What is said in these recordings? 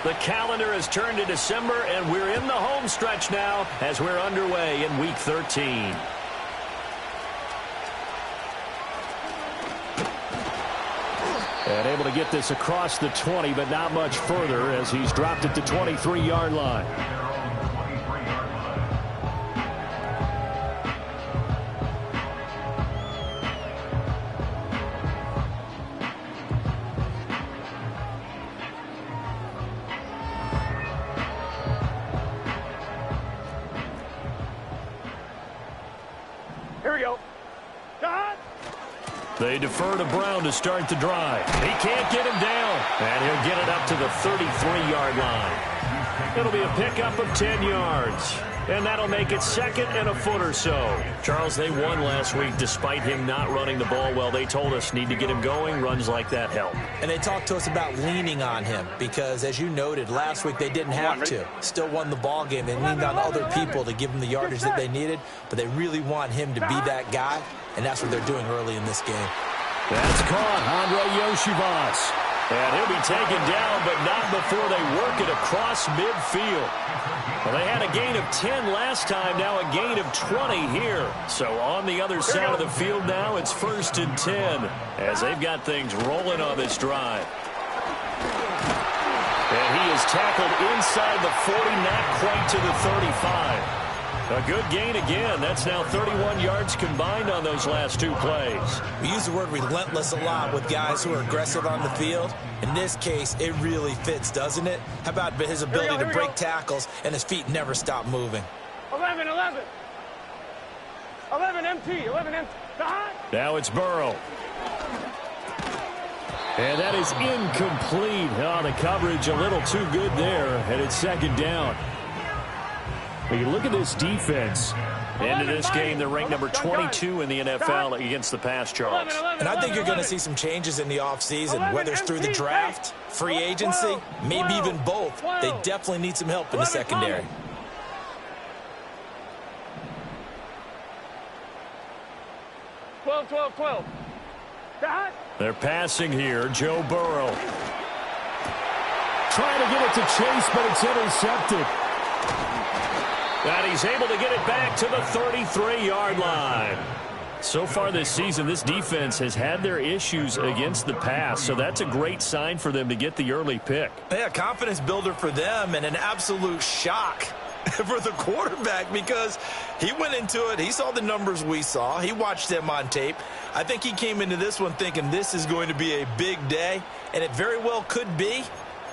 The calendar has turned to December, and we're in the home stretch now as we're underway in Week 13. And able to get this across the 20, but not much further as he's dropped it to 23-yard line. Here we go. They defer to Brown to start the drive. He can't get him down, and he'll get it up to the 33-yard line. It'll be a pickup of 10 yards, and that'll make it second and a foot or so. Charles, they won last week despite him not running the ball well. They told us need to get him going. Runs like that help. And they talked to us about leaning on him because, as you noted, last week they didn't have to. Still won the ball game. They leaned on other people to give them the yardage that they needed, but they really want him to be that guy, and that's what they're doing early in this game. That's caught, Andre Yoshivas. And he'll be taken down, but not before they work it across midfield. Well, they had a gain of 10 last time, now a gain of 20 here. So on the other side of the field now, it's 1st and 10 as they've got things rolling on this drive. And he is tackled inside the 40, not quite to the 35. A good gain again. That's now 31 yards combined on those last two plays. We use the word relentless a lot with guys who are aggressive on the field. In this case, it really fits, doesn't it? How about his ability to break tackles and his feet never stop moving? 11, 11 MT. Now it's Burrow. And that is incomplete. Oh, the coverage a little too good there, and it's second down. When you look at this defense, into this game, they're ranked number 22 in the NFL against the pass, Charles. And I think you're going to see some changes in the offseason, whether it's through the draft, free agency, maybe even both. They definitely need some help in the secondary. Twelve. They're passing here. Joe Burrow. Trying to get it to Chase, but it's intercepted. And he's able to get it back to the 33-yard line. So far this season, this defense has had their issues against the pass, so that's a great sign for them to get the early pick. Yeah, confidence builder for them and an absolute shock for the quarterback because he went into it. He saw the numbers we saw. He watched them on tape. I think he came into this one thinking this is going to be a big day, and it very well could be.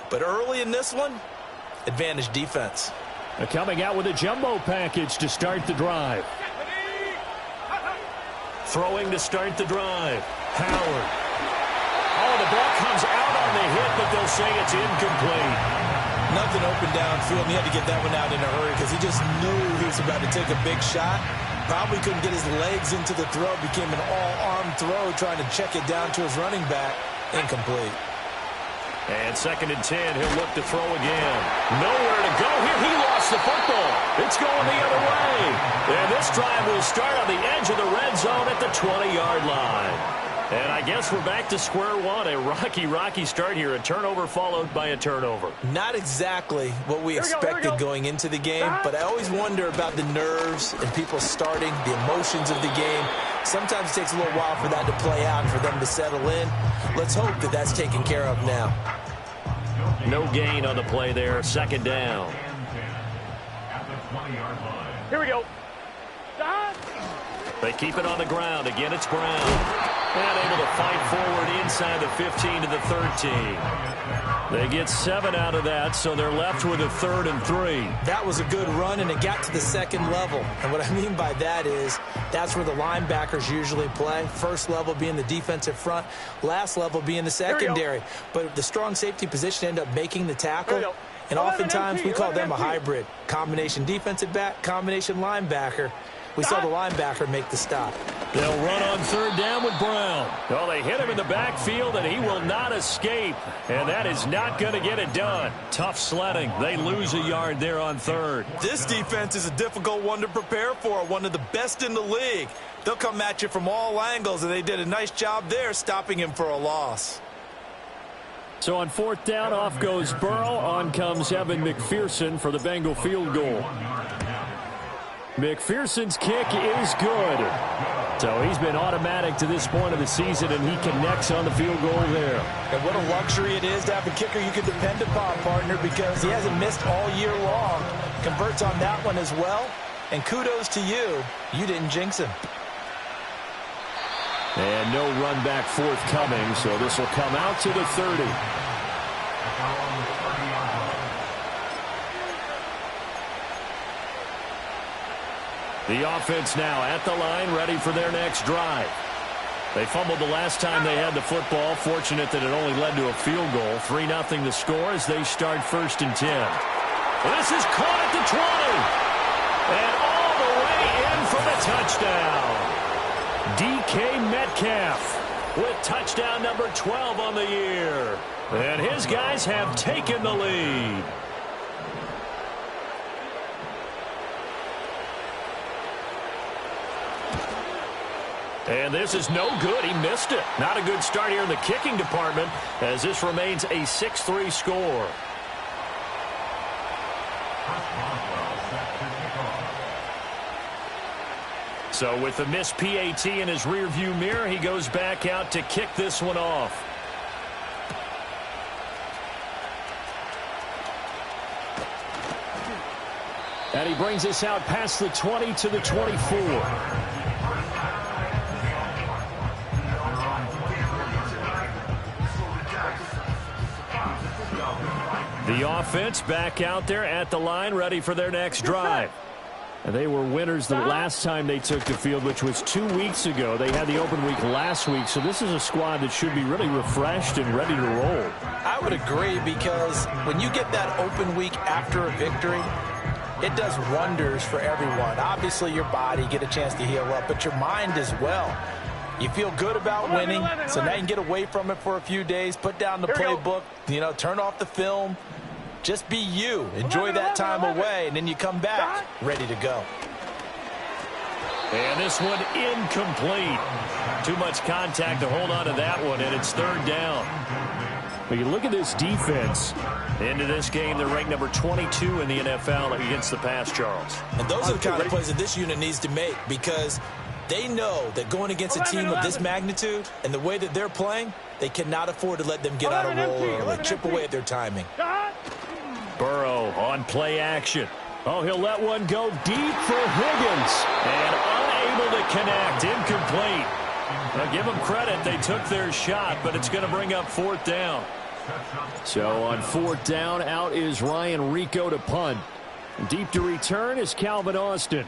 But early in this one, advantage defense. Coming out with a jumbo package to start the drive. Throwing to start the drive. Howard. Oh, the ball comes out on the hit, but they'll say it's incomplete. Nothing open downfield, and he had to get that one out in a hurry because he just knew he was about to take a big shot. Probably couldn't get his legs into the throw. Became an all-arm throw, trying to check it down to his running back. Incomplete. And 2nd and 10, he'll look to throw again. Nowhere to go here. He lost the football. It's going the other way. And this drive will start on the edge of the red zone at the 20-yard line. And I guess we're back to square one. A rocky start here. A turnover followed by a turnover. Not exactly what we expected going into the game, but I always wonder about the nerves and people starting, the emotions of the game. Sometimes it takes a little while for that to play out and for them to settle in. Let's hope that that's taken care of now. No gain on the play there. 2nd down. Here we go. They keep it on the ground. Again, it's Brown. And able to fight forward inside the 15 to the 13. They get 7 out of that, so they're left with a 3rd and 3. That was a good run, and it got to the 2nd level. And what I mean by that is that's where the linebackers usually play. First level being the defensive front, last level being the secondary. But the strong safety position ended up making the tackle. And oftentimes we call them a hybrid. Combination defensive back, combination linebacker. We saw the linebacker make the stop. They'll run on 3rd down with Brown. Well, they hit him in the backfield, and he will not escape. And that is not going to get it done. Tough sledding. They lose a yard there on 3rd. This defense is a difficult one to prepare for, one of the best in the league. They'll come at you from all angles, and they did a nice job there stopping him for a loss. So on fourth down, off goes Burrow. On comes Evan McPherson for the Bengal field goal. McPherson's kick is good. So he's been automatic to this point of the season, and he connects on the field goal there. And what a luxury it is to have a kicker you can depend upon, partner, because he hasn't missed all year long. Converts on that one as well. And kudos to you. You didn't jinx him. And no run back forthcoming, so this will come out to the 30. The offense now at the line, ready for their next drive. They fumbled the last time they had the football. Fortunate that it only led to a field goal. 3-0 the score as they start 1st and 10. This is caught at the 20. And all the way in for the touchdown. DK Metcalf with touchdown number 12 on the year. And his guys have taken the lead. And this is no good. He missed it. Not a good start here in the kicking department as this remains a 6-3 score. So with the missed PAT in his rearview mirror, he goes back out to kick this one off. And he brings us out past the 20 to the 24. The offense back out there at the line, ready for their next drive. And they were winners the last time they took the field, which was 2 weeks ago. They had the open week last week, so this is a squad that should be really refreshed and ready to roll. I would agree, because when you get that open week after a victory, it does wonders for everyone. Obviously, your body, get a chance to heal up, but your mind as well. You feel good about winning, so now you can get away from it for a few days, put down the playbook, turn off the film. Just be you. Enjoy that time away, and then you come back ready to go. And this one incomplete. Too much contact to hold on to that one, and it's 3rd down. But you look at this defense. Into this game, they're ranked number 22 in the NFL against the pass, Charles. And those are the kind of plays that this unit needs to make, because they know that going against a team of this magnitude and the way that they're playing, they cannot afford to let them get on a roll early. Chip away at their timing. Burrow on play action. Oh, he'll let one go deep for Higgins. And unable to connect. Incomplete. Now, give them credit. They took their shot, but it's going to bring up 4th down. So on 4th down, out is Ryan Rico to punt. Deep to return is Calvin Austin.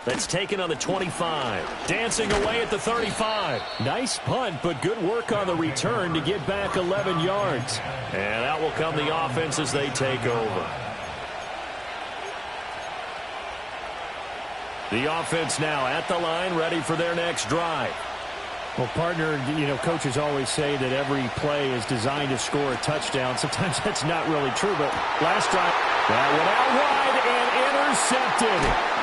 That's taken on the 25. Dancing away at the 35. Nice punt, but good work on the return to get back 11 yards. And out will come the offense as they take over. The offense now at the line, ready for their next drive. Well, partner, coaches always say that every play is designed to score a touchdown. Sometimes that's not really true, but last drive, that went out wide and intercepted.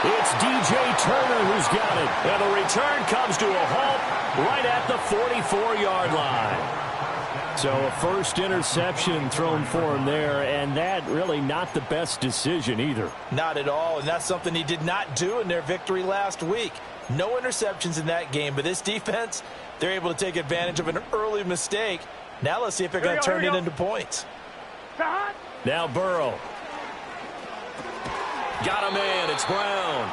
It's DJ Turner who's got it. And the return comes to a halt right at the 44-yard line. So a first interception thrown for him there, and that really not the best decision either. Not at all, and that's something he did not do in their victory last week. No interceptions in that game, but this defense, they're able to take advantage of an early mistake. Now let's see if they're going to turn it into points. Now Burrow. Got a man. It's Brown.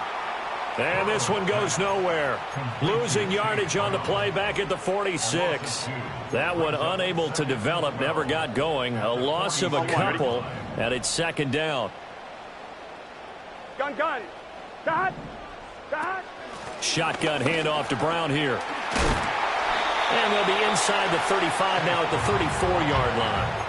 And this one goes nowhere. Losing yardage on the play back at the 46. That one unable to develop, never got going. A loss of a couple, and it's 2nd down. Gun. Shotgun handoff to Brown here. And they'll be inside the 35 now at the 34-yard line.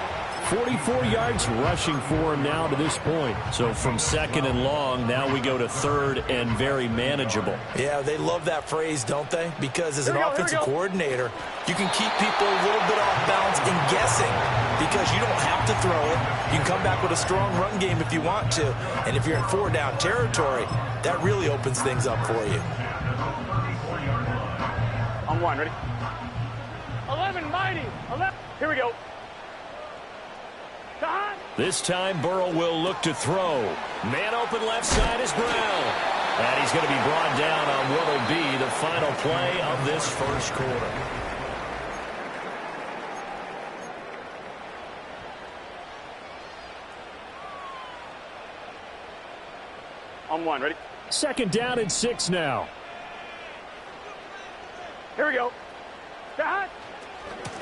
44 yards rushing for him now to this point. So from 2nd and long, now we go to 3rd and very manageable. Yeah, they love that phrase, don't they? Because as an offensive coordinator, you can keep people a little bit off balance and guessing, because you don't have to throw it. You can come back with a strong run game if you want to. And if you're in 4-down territory, that really opens things up for you. On 1, ready? righty. 11. Here we go. This time Burrow will look to throw. Man open left side is Brown. And he's going to be brought down on what will be the final play of this first quarter. On one, ready? Second down and 6 now. Here we go.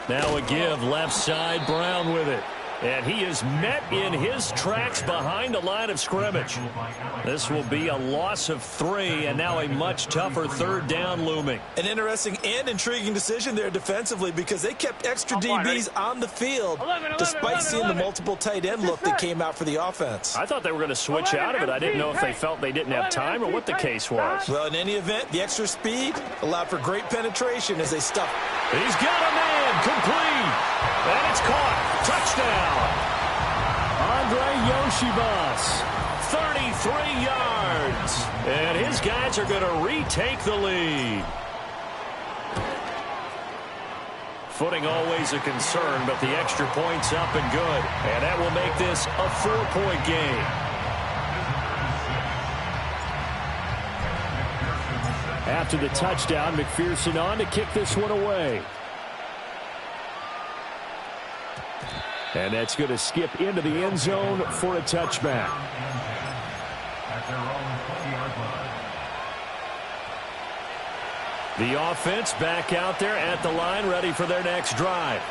Now a give left side, Brown with it. And he is met in his tracks behind the line of scrimmage. This will be a loss of 3, and now a much tougher third down looming. An interesting and intriguing decision there defensively because they kept extra DBs on the field despite seeing the multiple tight end look that came out for the offense. I thought they were going to switch out of it. I didn't know if they felt they didn't have time or what the case was. Well, in any event, the extra speed allowed for great penetration as they stuffed. He's got a man complete. And it's caught. Touchdown. Andre Yoshibas, 33 yards. And his guys are going to retake the lead. Footing always a concern, but the extra point's up and good. And that will make this a 4-point game. After the touchdown, McPherson on to kick this one away. And that's going to skip into the end zone for a touchback. The offense back out there at the line, ready for their next drive.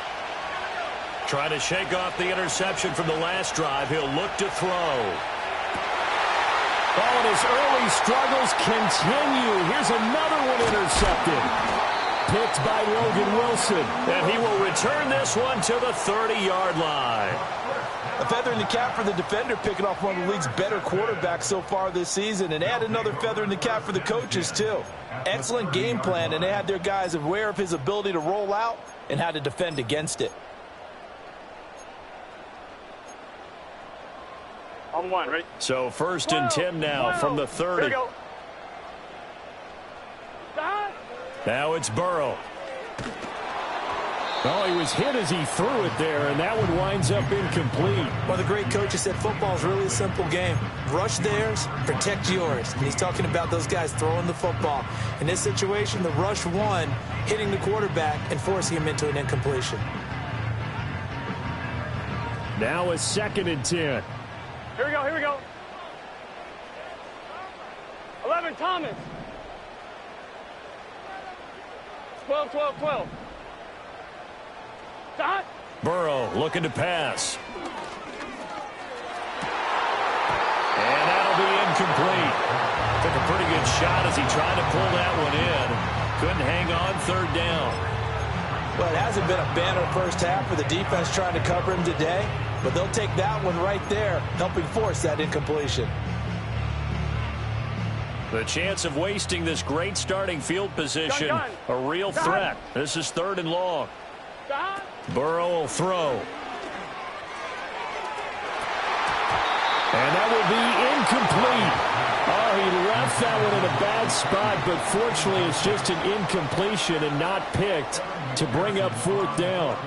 Trying to shake off the interception from the last drive. He'll look to throw. Oh, and his early struggles continue. Here's another one intercepted. Picked by Logan Wilson. And he will return this one to the 30-yard line. A feather in the cap for the defender, picking off one of the league's better quarterbacks so far this season, and add another feather in the cap for the coaches, too. Excellent game plan, and they had their guys aware of his ability to roll out and how to defend against it. On one, ready? So first and 10 now from the 30. Here we go. Now it's Burrow. Oh, he was hit as he threw it there, and that one winds up incomplete. Well, the great coach has said football is really a simple game. Rush theirs, protect yours. And he's talking about those guys throwing the football. In this situation, the rush won, hitting the quarterback and forcing him into an incompletion. Now a second and 10. Here we go, here we go. 11, Thomas. 12, 12, 12. Dot. Burrow looking to pass. And that'll be incomplete. Took a pretty good shot as he tried to pull that one in. Couldn't hang on third down. Well, it hasn't been a banner first half for the defense trying to cover him today, but they'll take that one right there, helping force that incompletion. The chance of wasting this great starting field position, a real threat. This is third and long. Burrow will throw. And that will be incomplete. Oh, he left that one in a bad spot, but fortunately it's just an incompletion and not picked to bring up fourth down.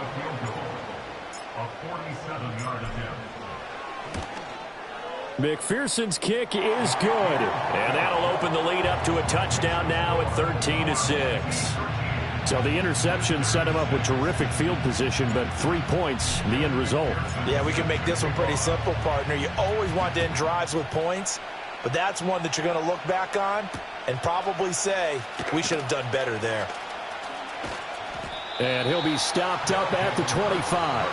McPherson's kick is good. And that'll open the lead up to a touchdown now at 13-6. So the interception set him up with terrific field position, but 3 points, the end result. Yeah, we can make this one pretty simple, partner. You always want to end drives with points, but that's one that you're going to look back on and probably say, we should have done better there. And he'll be stopped up at the 25.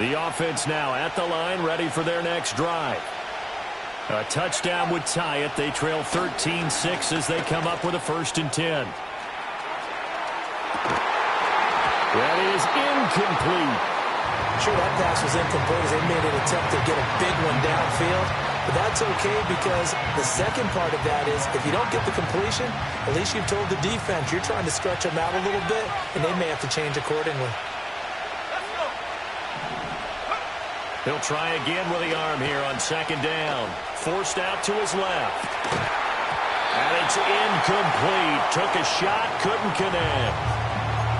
The offense now at the line, ready for their next drive. A touchdown would tie it. They trail 13-6 as they come up with a 1st and 10. That is incomplete. Sure, that pass was incomplete as they made an attempt to get a big one downfield. But that's okay because the second part of that is if you don't get the completion, at least you've told the defense you're trying to stretch them out a little bit, and they may have to change accordingly. He'll try again with the arm here on second down. Forced out to his left. And it's incomplete. Took a shot, couldn't connect.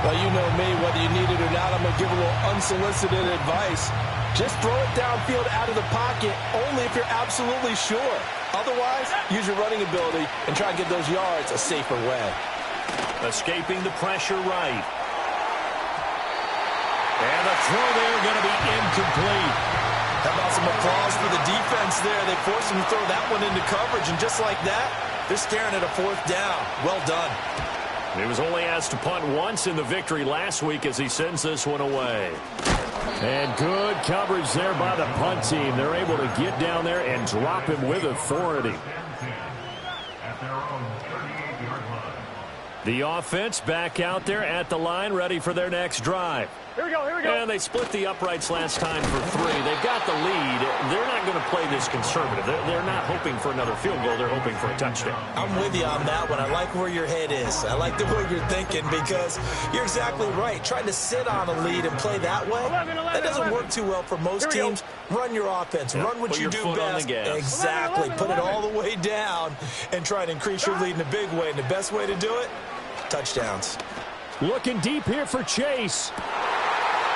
Well, you know me, whether you need it or not, I'm going to give a little unsolicited advice. Just throw it downfield out of the pocket only if you're absolutely sure. Otherwise, use your running ability and try to get those yards a safer way. Escaping the pressure right. And the throw there going to be incomplete. How about some applause for the defense there? They forced him to throw that one into coverage, and just like that, they're staring at a fourth down. Well done. He was only asked to punt once in the victory last week as he sends this one away. And good coverage there by the punt team. They're able to get down there and drop him with authority. The offense back out there at the line, ready for their next drive. Here we go, here we go. And they split the uprights last time for 3. They've got the lead. They're not going to play this conservative. They're not hoping for another field goal. They're hoping for a touchdown. I'm with you on that one. I like where your head is. I like the way you're thinking because you're exactly right. Trying to sit on a lead and play that way, that doesn't work too well for most teams. Run your offense. Run what you do best. Exactly. Put it all the way down and try to increase your lead in a big way. And the best way to do it, touchdowns. Looking deep here for Chase.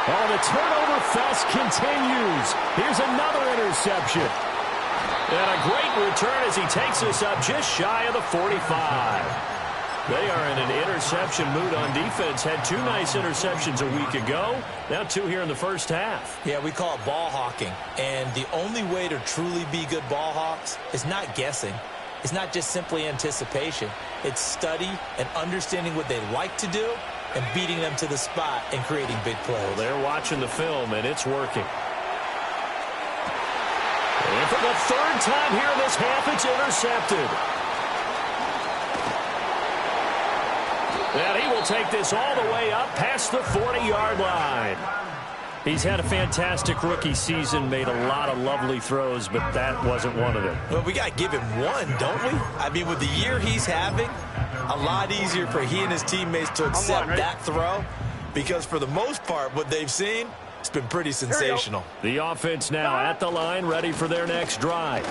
Oh, the turnover fest continues. Here's another interception. And a great return as he takes us up just shy of the 45. They are in an interception mood on defense. Had 2 nice interceptions a week ago. Now 2 here in the first half. Yeah, we call it ball hawking. And the only way to truly be good ball hawks is not guessing. It's not just simply anticipation. It's study and understanding what they like to do and beating them to the spot and creating big plays. Well, they're watching the film, and it's working. And for the 3rd time here in this half, it's intercepted. And he will take this all the way up past the 40-yard line. He's had a fantastic rookie season, made a lot of lovely throws, but that wasn't one of them. Well, we got to give him one, don't we? I mean, with the year he's having, a lot easier for he and his teammates to accept that throw because for the most part, what they've seen, it's been pretty sensational. The offense now at the line, ready for their next drive.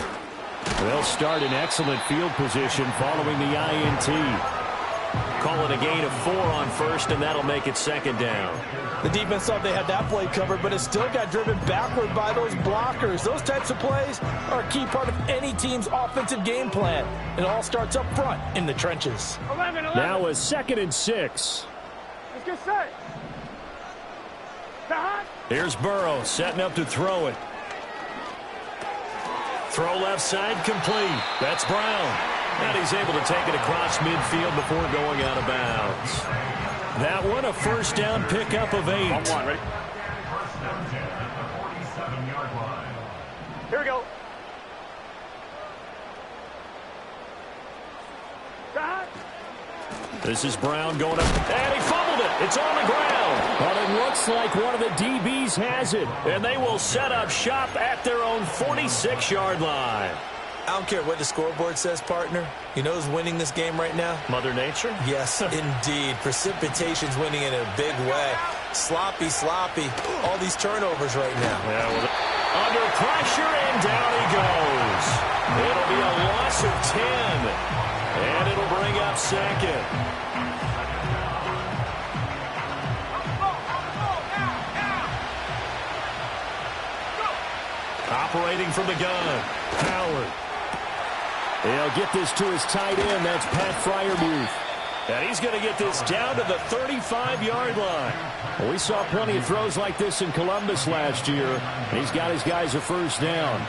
They'll start in excellent field position following the INT. Call it a gain of 4 on first, and that'll make it 2nd down. The defense thought they had that play covered, but it still got driven backward by those blockers. Those types of plays are a key part of any team's offensive game plan. It all starts up front in the trenches. 11. Now a 2nd and 6. Let's get set. Here's Burrow setting up to throw it. Throw left side complete. That's Brown. And he's able to take it across midfield before going out of bounds. That one a first down pickup of 8. 1-1, ready? Here we go. This is Brown going up, and he fumbled it. It's on the ground. But it looks like one of the DBs has it, and they will set up shop at their own 46-yard line. I don't care what the scoreboard says, partner. You know who's winning this game right now? Mother Nature? Yes, indeed. Precipitation's winning in a big way. Sloppy. All these turnovers right now. Yeah, well, under pressure, and down he goes. It'll be a loss of 10, and it'll bring up 2nd. Operating from the gun, Howard. He'll get this to his tight end. That's Pat Freiermuth. And he's going to get this down to the 35-yard line. Well, we saw plenty of throws like this in Columbus last year. He's got his guys a first down.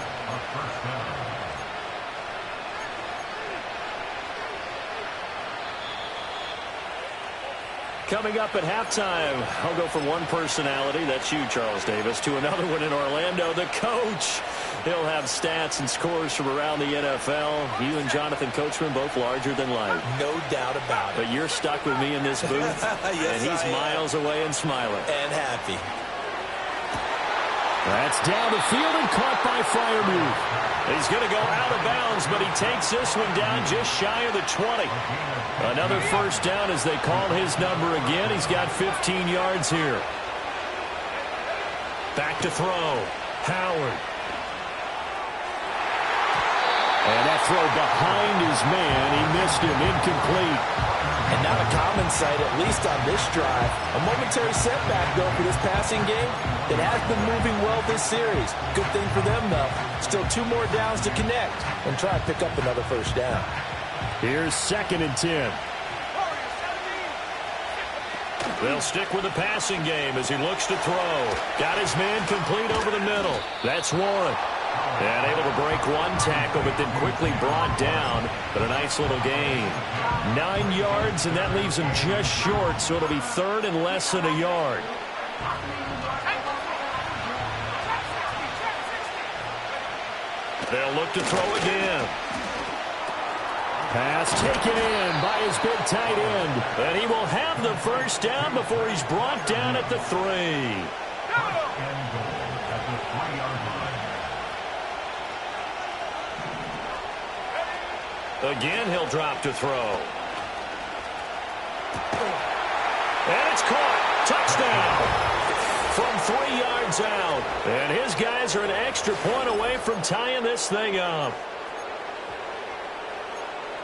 Coming up at halftime, I'll go from one personality, that's you, Charles Davis, to another one in Orlando, the coach. He'll have stats and scores from around the NFL. You and Jonathan Coachman, both larger than life. No doubt about it. But you're stuck with me in this booth, yes, and he's miles away and smiling. And happy. That's down the field and caught by Freiermuth. He's going to go out of bounds, but he takes this one down just shy of the 20. Another first down as they call his number again. He's got 15 yards here. Back to throw. Howard. And that throw behind his man. He missed him. Incomplete. And not a common sight, at least on this drive. A momentary setback, though, for this passing game that has been moving well this series. Good thing for them, though. Still 2 more downs to connect and try to pick up another first down. Here's 2nd and 10. They'll stick with the passing game as he looks to throw. Got his man complete over the middle. That's Warren. And able to break 1 tackle, but then quickly brought down. But a nice little gain. 9 yards, and that leaves him just short, so it'll be 3rd and less than a yard. They'll look to throw again. Pass taken in by his big tight end. And he will have the first down before he's brought down at the 3. Again, he'll drop to throw. And it's caught. Touchdown. From 3 yards out. And his guys are an extra point away from tying this thing up.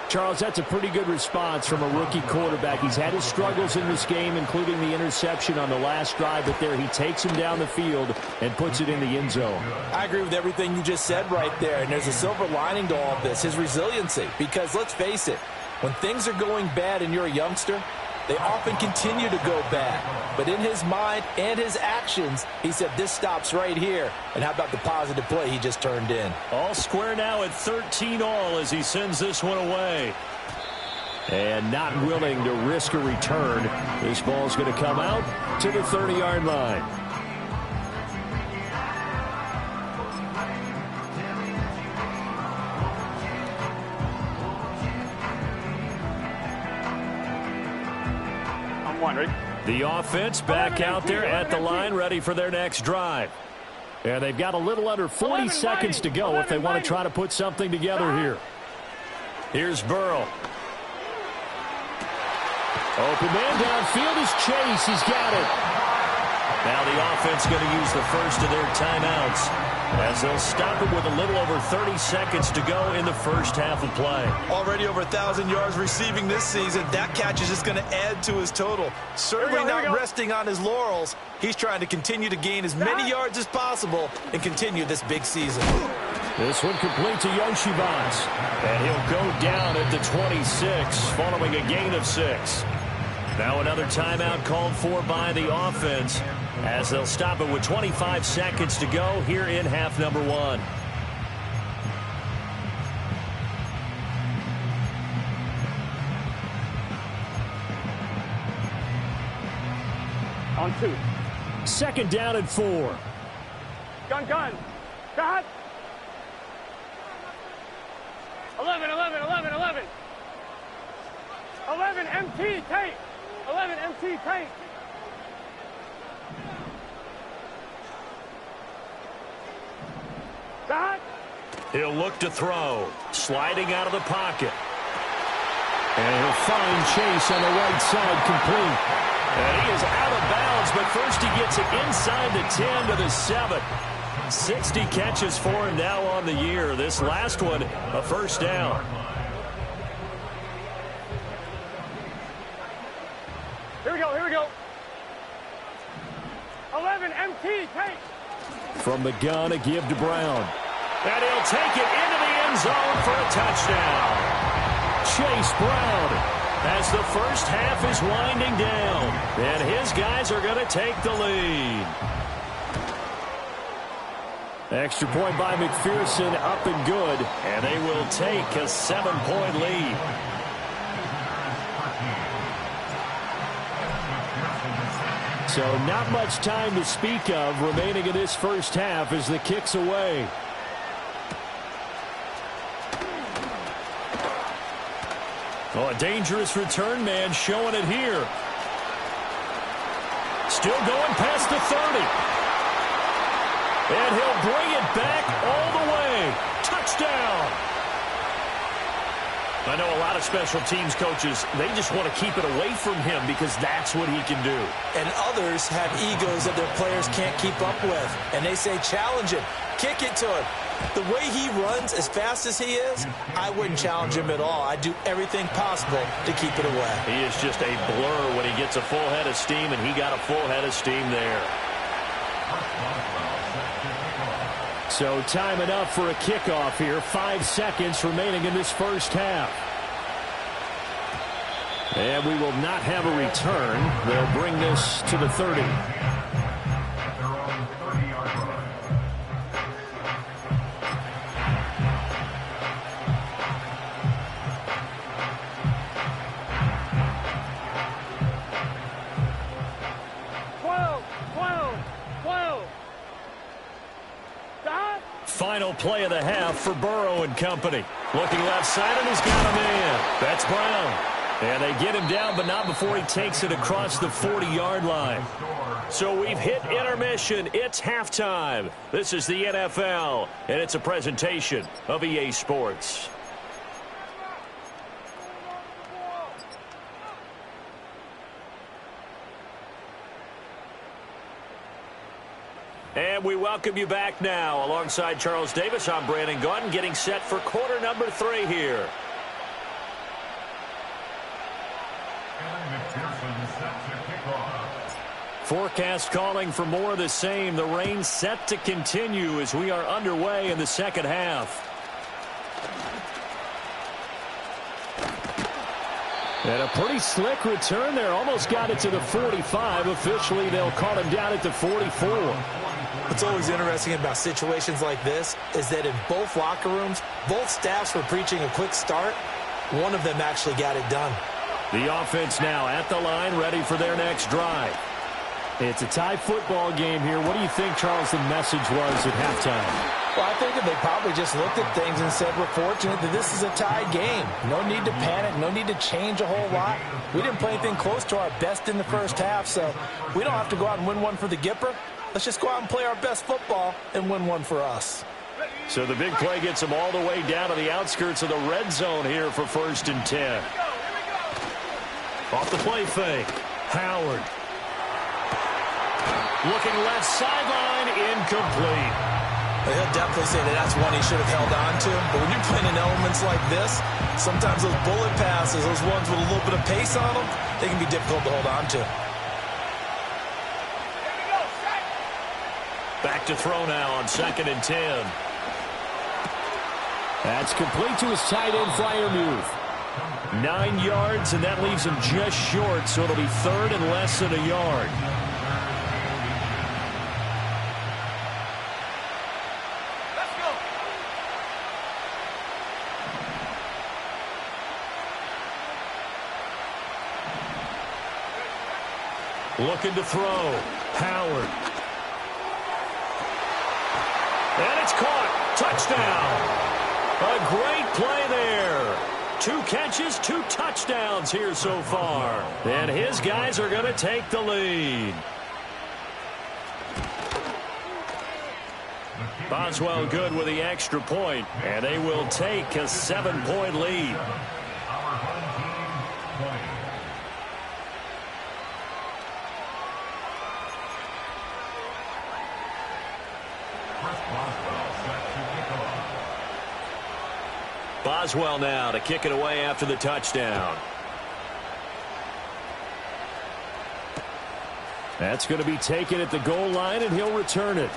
Charles, that's a pretty good response from a rookie quarterback. He's had his struggles in this game, including the interception on the last drive, but there he takes him down the field and puts it in the end zone. I agree with everything you just said right there, and there's a silver lining to all of this, his resiliency. Because let's face it, when things are going bad and you're a youngster, they often continue to go bad. But in his mind and his actions, he said this stops right here. And how about the positive play he just turned in? All square now at 13 all as he sends this one away. And not willing to risk a return. This ball's going to come out to the 30-yard line. The offense back out there at the line, ready for their next drive. And they've got a little under 40 seconds to go if they want to try to put something together here. Here's Burrow. Open man downfield is Chase. He's got it. Now the offense going to use the first of their timeouts as they'll stop it with a little over 30 seconds to go in the first half of play. Already over 1,000 yards receiving this season. That catch is just going to add to his total. Certainly not resting on his laurels. He's trying to continue to gain as many yards as possible and continue this big season. This one complete to Yoshivas. And he'll go down at the 26 following a gain of 6. Now another timeout called for by the offense as they'll stop it with 25 seconds to go here in half number 1. On 2. 2nd down and 4. Gun. Got. 11. 11 MT tank. 11 MT tank. Got. He'll look to throw. Sliding out of the pocket. And he'll find Chase on the right side complete. And he is out of bounds, but first he gets it inside the 10 to the 7. 60 catches for him now on the year. This last one, a first down. Here we go. 11 MT tank. From the gun, a give to Brown. And he'll take it into the end zone for a touchdown. Chase Brown. As the first half is winding down, and his guys are going to take the lead. Extra point by McPherson, up and good. And they will take a 7-point lead. So not much time to speak of remaining in this first half as the kick's away. Oh, a dangerous return man showing it here. Still going past the 30. And he'll bring it back all the way. Touchdown. I know a lot of special teams coaches, they just want to keep it away from him because that's what he can do. And others have egos that their players can't keep up with. And they say, challenge him, kick it to him. The way he runs as fast as he is, I wouldn't challenge him at all. I'd do everything possible to keep it away. He is just a blur when he gets a full head of steam, and he got a full head of steam there. So time enough for a kickoff here. 5 seconds remaining in this first half. And we will not have a return. They'll bring this to the 30. Final play of the half for Burrow and company. Looking left side, and he's got a man. That's Brown. And they get him down, but not before he takes it across the 40-yard line. So we've hit intermission. It's halftime. This is the NFL, and it's a presentation of EA Sports. And we welcome you back now. Alongside Charles Davis, I'm Brandon Gaudin, getting set for quarter number 3 here. Forecast calling for more of the same. The rain set to continue as we are underway in the second half. And a pretty slick return there. Almost got it to the 45. Officially, they'll call him down at the 44. What's always interesting about situations like this is that in both locker rooms, both staffs were preaching a quick start. One of them actually got it done. The offense now at the line, ready for their next drive. It's a tie football game here. What do you think, Charles, the message was at halftime? Well, I think that they probably just looked at things and said, we're fortunate that this is a tie game. No need to panic. No need to change a whole lot. We didn't play anything close to our best in the first half, so we don't have to go out and win one for the Gipper. Let's just go out and play our best football and win one for us. So the big play gets them all the way down to the outskirts of the red zone here for 1st and 10. Off the play fake. Howard. Looking left sideline, incomplete. He'll definitely say that that's one he should have held on to. But when you're playing in elements like this, sometimes those bullet passes, those ones with a little bit of pace on them, they can be difficult to hold on to. Back to throw now on 2nd and 10. That's complete to his tight end Freiermuth. 9 yards, and that leaves him just short, so it'll be 3rd and less than a yard. Let's go. Looking to throw. Howard. And it's caught. Touchdown. A great play there. 2 catches, 2 touchdowns here so far. And his guys are going to take the lead. Boswell good with the extra point, and they will take a 7-point lead. Boswell now to kick it away after the touchdown. That's going to be taken at the goal line, and he'll return it.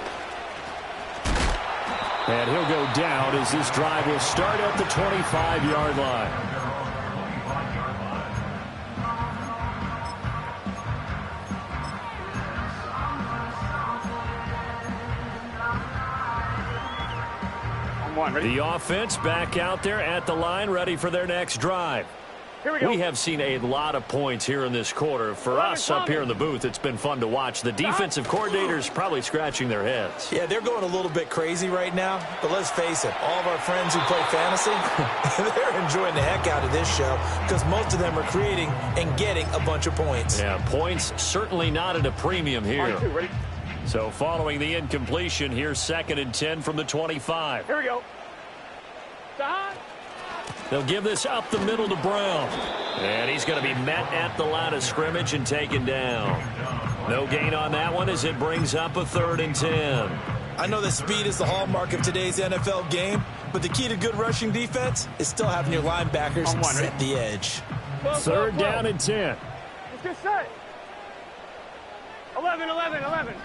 And he'll go down as this drive will start at the 25-yard line. The offense back out there at the line, ready for their next drive. Here we go. We have seen a lot of points here in this quarter. For us up here in the booth, it's been fun to watch. The defensive coordinators probably scratching their heads. Yeah, they're going a little bit crazy right now. But let's face it, all of our friends who play fantasy, they're enjoying the heck out of this show because most of them are creating and getting a bunch of points. Yeah, points certainly not at a premium here. 2, ready? So following the incompletion, here's 2nd and 10 from the 25. Here we go. They'll give this up the middle to Brown. And he's going to be met at the line of scrimmage and taken down. No gain on that one as it brings up a 3rd and 10. I know that speed is the hallmark of today's NFL game, but the key to good rushing defense is still having your linebackers set the edge. 3rd down and 10. Let's get set. 11, 11, 11.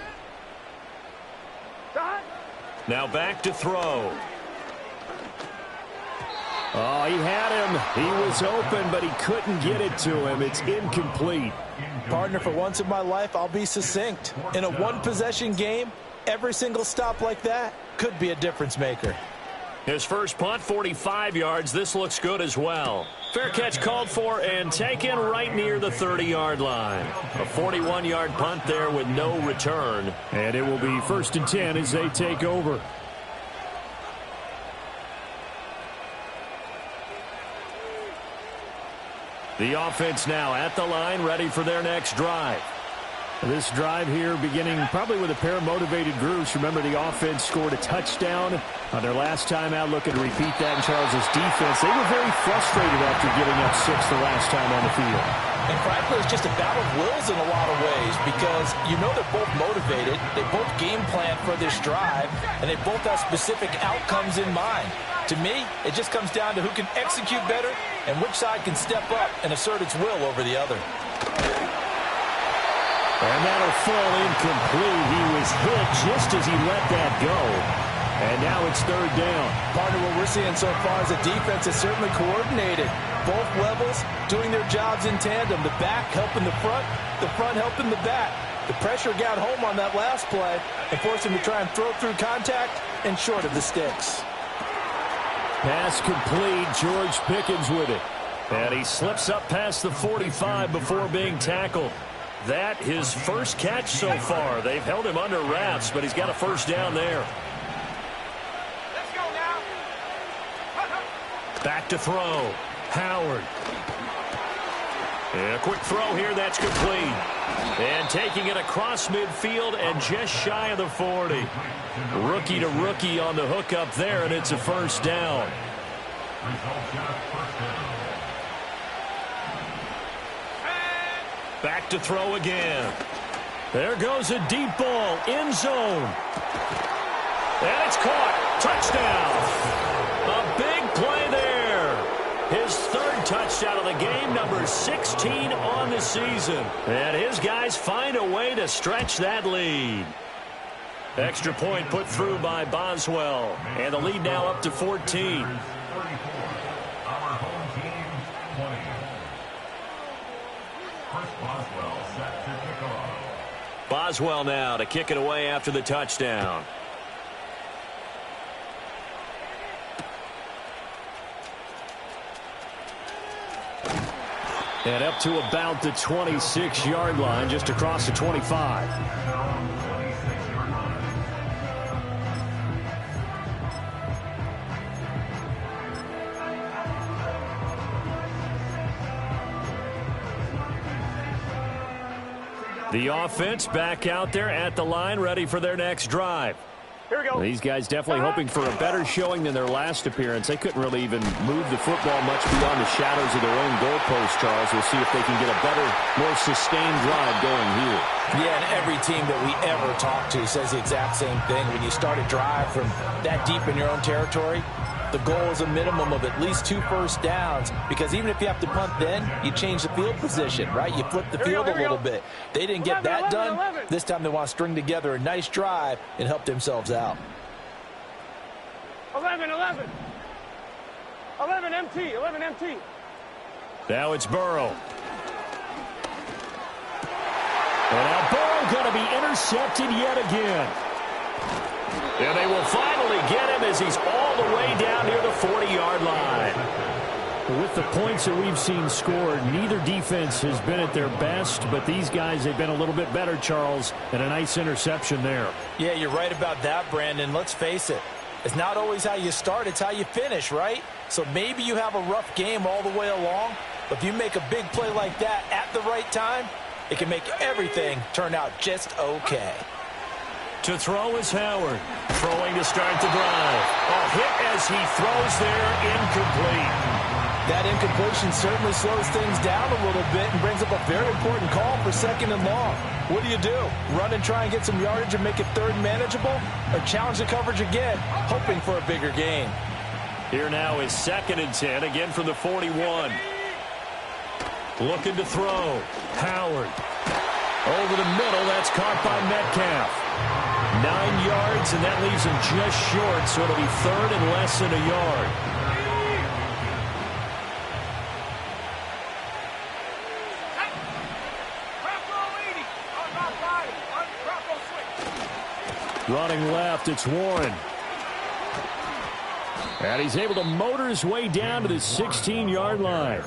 Shot. Now back to throw. Oh, he had him. He was open, but he couldn't get it to him. It's incomplete. Partner, for once in my life, I'll be succinct. In a one-possession game, every single stop like that could be a difference maker. His first punt, 45 yards. This looks good as well. Fair catch called for and taken right near the 30-yard line. A 41-yard punt there with no return. And it will be 1st and 10 as they take over. The offense now at the line, ready for their next drive. This drive here beginning probably with a pair of motivated groups. Remember, the offense scored a touchdown on their last time out. Looking to repeat that in Charles' defense. They were very frustrated after giving up 6 the last time on the field. And frankly, it's just a battle of wills in a lot of ways because you know they're both motivated. They both game plan for this drive, and they both have specific outcomes in mind. To me, it just comes down to who can execute better and which side can step up and assert its will over the other. And that'll fall incomplete. He was hit just as he let that go. And now it's 3rd down. Partner, what we're seeing so far is the defense is certainly coordinated. Both levels doing their jobs in tandem. The back helping the front helping the back. The pressure got home on that last play and forced him to try and throw through contact and short of the sticks. Pass complete. George Pickens with it. And he slips up past the 45 before being tackled. That his first catch so far. They've held him under wraps, but he's got a 1st down there. Let's go now. Back to throw. Howard. And a quick throw here. That's complete. And taking it across midfield and just shy of the 40. Rookie to rookie on the hookup there, and it's a 1st down. Back to throw again. There goes a deep ball. End zone. And it's caught. Touchdown. A big play there. His 3rd touchdown of the game, number 16 on the season. And his guys find a way to stretch that lead. Extra point put through by Boswell. And the lead now up to 14. Boswell now to kick it away after the touchdown. And up to about the 26-yard line, just across the 25. The offense back out there at the line, ready for their next drive. Here we go. These guys definitely hoping for a better showing than their last appearance. They couldn't really even move the football much beyond the shadows of their own goalpost, Charles. We'll see if they can get a better, more sustained drive going here. Yeah, and every team that we ever talk to says the exact same thing. When you start a drive from that deep in your own territory, the goal is a minimum of at least 2 first downs, because even if you have to punt then, you change the field position, right? You flip the field a little bit. They didn't get that done. This time they want to string together a nice drive and help themselves out. 11, 11. 11 MT, 11 MT. Now it's Burrow. And now Burrow going to be intercepted yet again. And they will finally get him as he's all the way down near the 40-yard line. With the points that we've seen scored, neither defense has been at their best, but these guys, they've been a little bit better, Charles, and a nice interception there. Yeah, you're right about that, Brandon. Let's face it. It's not always how you start, it's how you finish, right? So maybe you have a rough game all the way along, but if you make a big play like that at the right time, it can make everything turn out just okay. To throw is Howard. Throwing to start the drive. A hit as he throws there, incomplete. That incompletion certainly slows things down a little bit and brings up a very important call for 2nd and long. What do? Run and try and get some yardage and make it 3rd and manageable? Or challenge the coverage again, hoping for a bigger gain? Here now is 2nd and 10, again from the 41. Looking to throw. Howard. Over the middle, that's caught by Metcalf. 9 yards, and that leaves him just short, so it'll be 3rd and less than a yard. Running left, it's Warren. And he's able to motor his way down to the 16-yard line.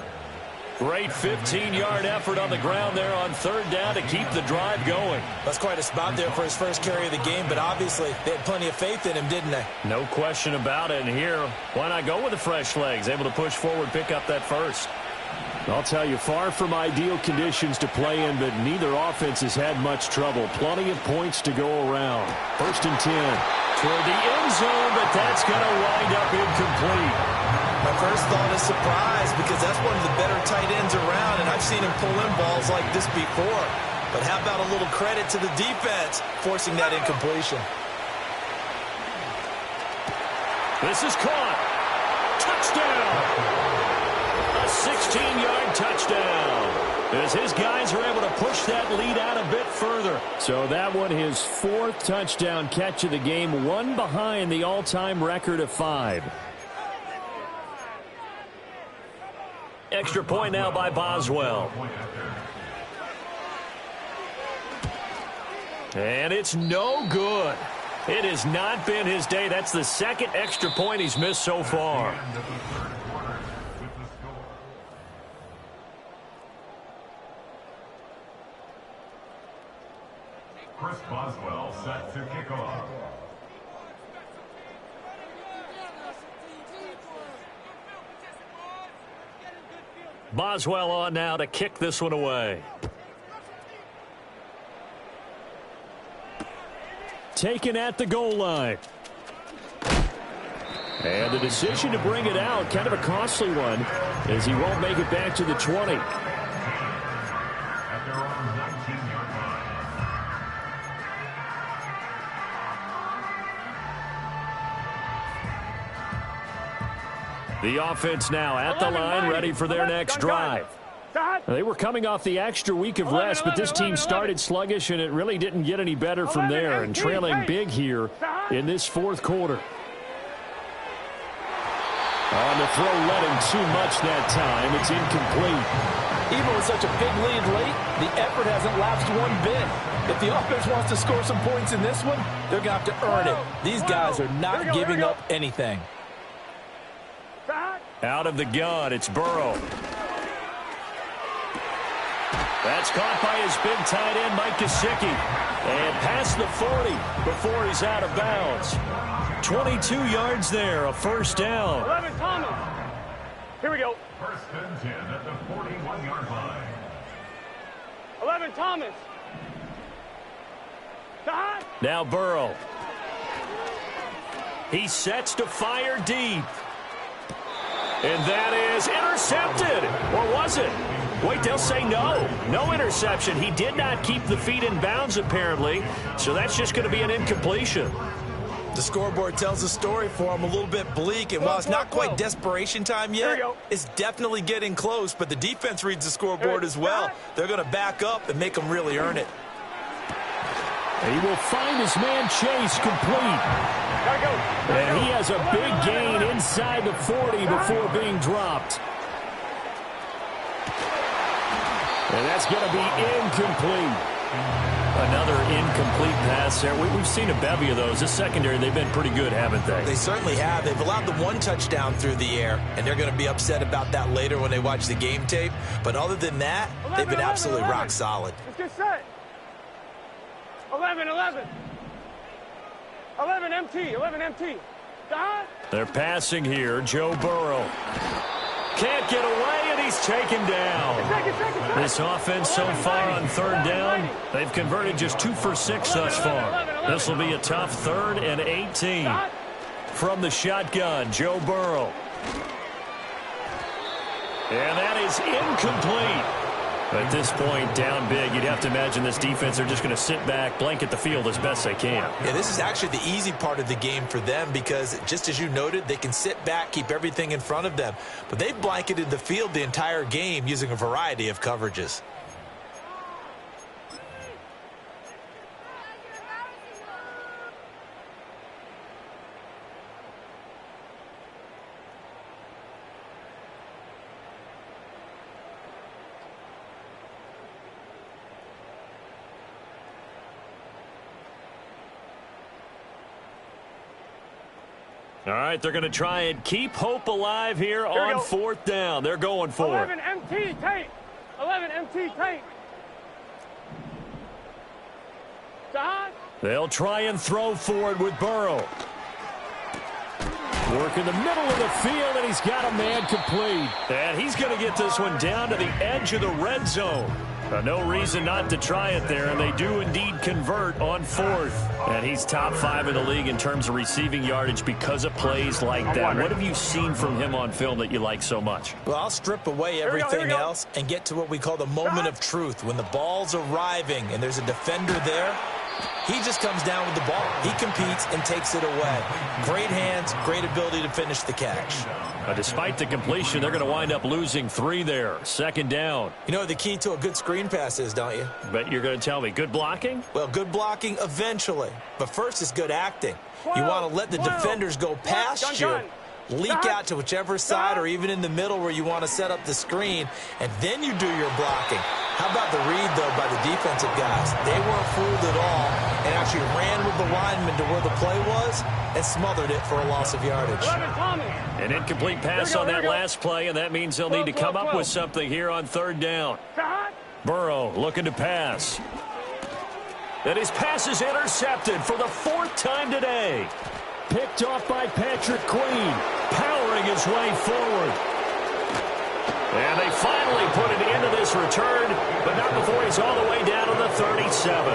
Great 15-yard effort on the ground there on 3rd down to keep the drive going. That's quite a spot there for his first carry of the game, but obviously they had plenty of faith in him, didn't they? No question about it. And here, why not go with the fresh legs? Able to push forward, pick up that first. I'll tell you, far from ideal conditions to play in, but neither offense has had much trouble. Plenty of points to go around. 1st and 10. Toward the end zone, but that's going to wind up incomplete. My first thought is surprise, because that's one of the better tight ends around, and I've seen him pull in balls like this before. But how about a little credit to the defense forcing that incompletion? This is caught. Touchdown. A 16-yard touchdown. As his guys are able to push that lead out a bit further. So that one, his 4th touchdown catch of the game, one behind the all-time record of 5. Extra point now by Boswell. And it's no good. It has not been his day. That's the 2nd extra point he's missed so far. Chris Boswell set to kick off. Boswell on now to kick this one away. Taken at the goal line. And the decision to bring it out, kind of a costly one, as he won't make it back to the 20. At their own 19-yard line. The offense now at the line, ready for their next drive. They were coming off the extra week of rest, but this team started sluggish, and it really didn't get any better from there, and trailing big here in this 4th quarter. On the throw, letting too much that time. It's incomplete. Even with such a big lead late, the effort hasn't lapsed one bit. If the offense wants to score some points in this one, they're going to have to earn it. These guys are not giving up anything. Out of the gun, it's Burrow. That's caught by his big tight end, Mike Gesicki. And past the 40 before he's out of bounds. 22 yards there, a 1st down. 11 Thomas. Here we go. 1st and 10 at the 41-yard line. 11 Thomas. Now Burrow. He sets to fire deep. And that is intercepted. Or was it? Wait, they'll say no. No interception. He did not keep the feet in bounds, apparently. So that's just going to be an incompletion. The scoreboard tells a story for him, a little bit bleak. And while it's not quite desperation time yet, it's definitely getting close. But the defense reads the scoreboard as well. They're going to back up and make them really earn it. He will find his man Chase complete. And he has a big gain inside the 40 before being dropped. And that's going to be incomplete. Another incomplete pass there. We've seen a bevy of those. This secondary, they've been pretty good, haven't they? They certainly have. They've allowed the 1 touchdown through the air, and they're going to be upset about that later when they watch the game tape. But other than that, they've been absolutely rock solid. Let's get set. 11. 11 MT. They're passing here. Joe Burrow. Can't get away, and he's taken down. This offense so far on 3rd down, they've converted just 2 for 6 thus far. This will be a tough 3rd and 18. From the shotgun, Joe Burrow. And that is incomplete. At this point, down big, you'd have to imagine this defense are just going to sit back, blanket the field as best they can. Yeah, this is actually the easy part of the game for them because, just as you noted, they can sit back, keep everything in front of them. But they've blanketed the field the entire game using a variety of coverages. All right, they're going to try and keep hope alive here on fourth down. They're going for 11 MT tank. 11 MT tank. Don. They'll try and throw for it with Burrow. Work in the middle of the field, and he's got a man complete. And he's going to get this one down to the edge of the red zone. No reason not to try it there, and they do indeed convert on fourth. And he's top 5 in the league in terms of receiving yardage because of plays like that. What have you seen from him on film that you like so much? Well, I'll strip away everything else and get to what we call the moment of truth. When the ball's arriving and there's a defender there, he just comes down with the ball. He competes and takes it away. Great hands, great ability to finish the catch. Despite the completion, they're going to wind up losing 3 there. Second down. You know what the key to a good screen pass is, don't you? Bet you're going to tell me. Good blocking? Well, good blocking eventually. But first is good acting. You want to let the defenders go past you, leak out to whichever side or even in the middle where you want to set up the screen, and then you do your blocking. How about the read, though, by the defensive guys? They weren't fooled at all and actually ran with the lineman to where the play was and smothered it for a loss of yardage. An incomplete pass on that last play, and that means they'll need to come up with something here on third down. Burrow looking to pass. And his pass is intercepted for the 4th time today. Picked off by Patrick Queen, powering his way forward. And they finally put an end to this return, but not before he's all the way down to the 37.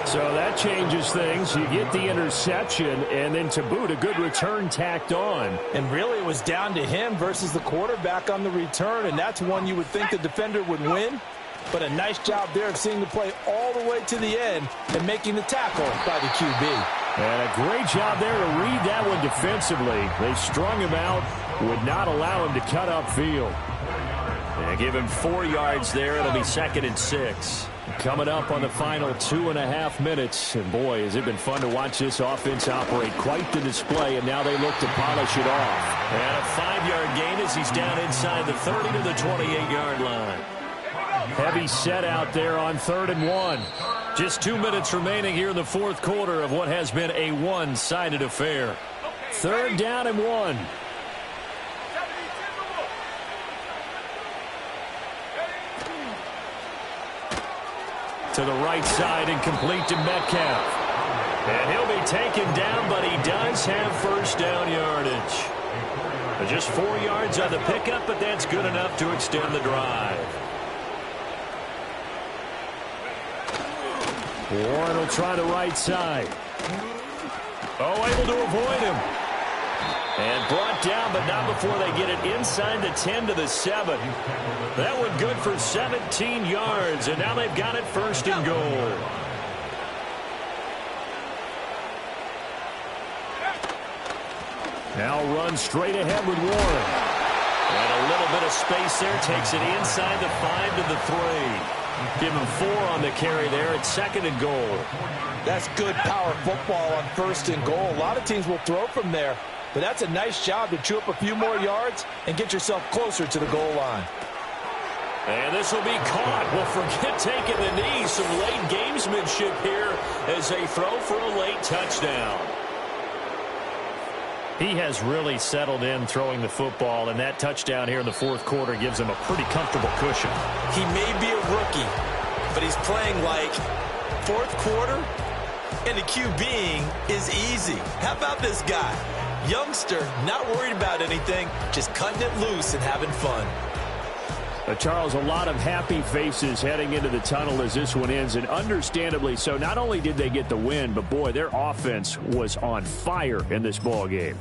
So that changes things. You get the interception, and then to boot, a good return tacked on. And really, it was down to him versus the quarterback on the return, and that's one you would think the defender would win. But a nice job there of seeing the play all the way to the end and making the tackle by the QB. And a great job there to read that one defensively. They strung him out, would not allow him to cut upfield. And give him 4 yards there. It'll be 2nd and 6. Coming up on the final 2.5 minutes. And boy, has it been fun to watch this offense operate. Quite the display, and now they look to polish it off. And a 5-yard gain as he's down inside the 30 to the 28-yard line. Heavy set out there on 3rd and 1. Just 2 minutes remaining here in the 4th quarter of what has been a one-sided affair. 3rd down and 1. To the right side and complete to Metcalf. And he'll be taken down, but he does have first down yardage. Just 4 yards on the pickup, but that's good enough to extend the drive. Warren will try the right side. Oh, able to avoid him. And brought down, but not before they get it inside the 10 to the 7. That one good for 17 yards, and now they've got it 1st and goal. Now run straight ahead with Warren. And a little bit of space there, takes it inside the 5 to the 3. Give him 4 on the carry there at 2nd and goal. That's good power football on 1st and goal. A lot of teams will throw from there, but that's a nice job to chew up a few more yards and get yourself closer to the goal line. And this will be caught. Well, forget taking the knee. Some late gamesmanship here as they throw for a late touchdown. He has really settled in throwing the football, and that touchdown here in the 4th quarter gives him a pretty comfortable cushion. He may be a rookie, but he's playing like 4th quarter, and the QBing is easy. How about this guy? Youngster, not worried about anything, just cutting it loose and having fun. Charles, a lot of happy faces heading into the tunnel as this one ends, and understandably so. Not only did they get the win, but boy, their offense was on fire in this ball game.